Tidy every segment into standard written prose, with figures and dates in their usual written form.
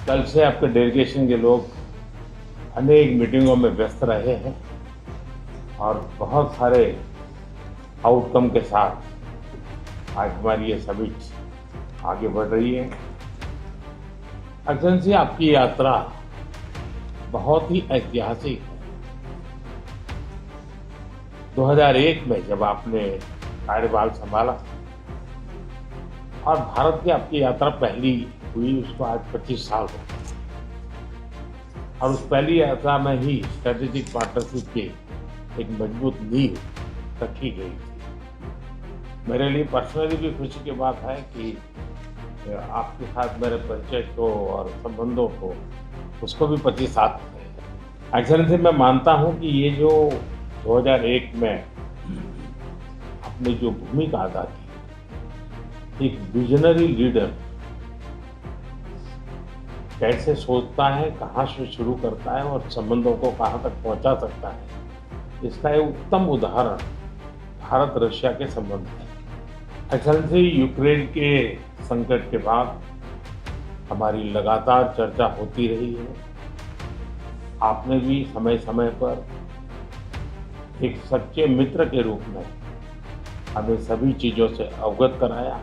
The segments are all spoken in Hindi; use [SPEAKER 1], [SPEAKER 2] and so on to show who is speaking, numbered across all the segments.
[SPEAKER 1] कल से आपके डेलीगेशन के लोग अनेक मीटिंगों में व्यस्त रहे हैं और बहुत सारे आउटकम के साथ आज हमारी ये समिट आगे बढ़ रही है। एक्सेलेंसी, आपकी यात्रा बहुत ही ऐतिहासिक है। 2001 में जब आपने कार्यभार संभाला और भारत की आपकी यात्रा पहली हुई, उसको आज 25 साल हो गए और उस पहली यात्रा में ही स्ट्रेटेजिक पार्टनरशिप की एक मजबूत नींव रखी गई थी। मेरे लिए पर्सनली भी खुशी की बात है कि आपके साथ मेरे परिचय को और संबंधों को उसको भी 25 साल हो गए। एक्सेलेंसी, मैं मानता हूं कि ये जो 2001 में अपनी जो भूमिका अदा की, एक विजनरी लीडर कैसे सोचता है, कहाँ से शुरू करता है और संबंधों को कहाँ तक पहुंचा सकता है, इसका एक उत्तम उदाहरण भारत रशिया के संबंध है। एक्सेलेंसी, यूक्रेन के संकट के बाद हमारी लगातार चर्चा होती रही है। आपने भी समय समय पर एक सच्चे मित्र के रूप में हमें सभी चीजों से अवगत कराया।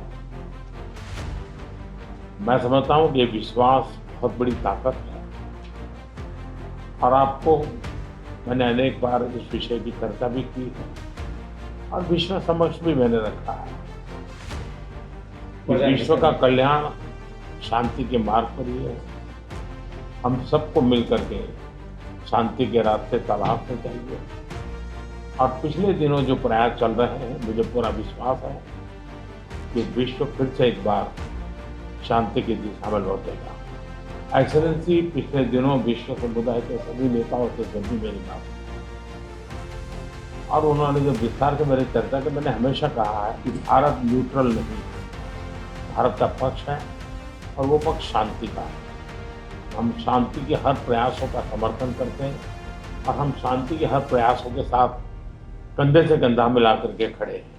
[SPEAKER 1] मैं समझता हूं कि ये विश्वास बहुत बड़ी ताकत है और आपको मैंने अनेक बार इस विषय की चर्चा भी की है और विश्व समक्ष भी मैंने रखा है कि विश्व का कल्याण शांति के मार्ग पर ही है। हम सबको मिलकर के शांति के रास्ते तलाशने चाहिए और पिछले दिनों जो प्रयास चल रहे हैं, मुझे पूरा विश्वास है कि विश्व फिर से एक बार शांति की दिशा में लौटेगा। एक्सेलेंसी, पिछले दिनों विश्व समुदाय के सभी नेताओं से जब भी मेरी बात और उन्होंने जब विस्तार से मेरी चर्चा की, मैंने हमेशा कहा है कि भारत न्यूट्रल नहीं, भारत का पक्ष है और वो पक्ष शांति का है। हम शांति के हर प्रयासों का समर्थन करते हैं और हम शांति के हर प्रयासों के साथ कंधे से कंधा मिला करके खड़े हैं।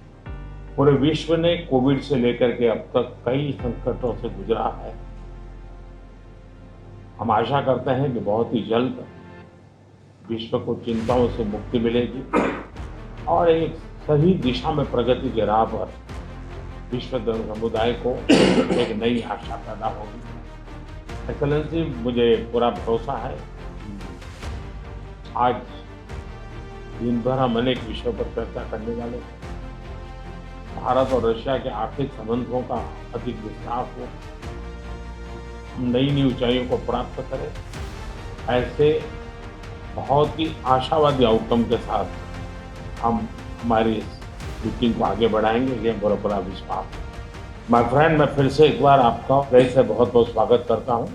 [SPEAKER 1] पूरे विश्व ने कोविड से लेकर के अब तक कई संकटों से गुजरा है। हम आशा करते हैं कि बहुत ही जल्द विश्व को चिंताओं से मुक्ति मिलेगी और एक सही दिशा में प्रगति के राह पर विश्व समुदाय को एक नई आशा पैदा होगी। एक्सेलेंसी, मुझे पूरा भरोसा है आज दिन भर हम अनेक विषयों पर चर्चा करने वाले हैं। भारत और रशिया के आर्थिक संबंधों का अधिक विस्तार हो, हम नई ऊंचाइयों को प्राप्त करें, ऐसे बहुत ही आशावादी आउटकम के साथ हम हमारी इस मीटिंग को आगे बढ़ाएंगे, ये बड़ा विश्वास है। माय फ्रेंड, मैं फिर से एक बार आपका फिर से बहुत बहुत स्वागत करता हूँ।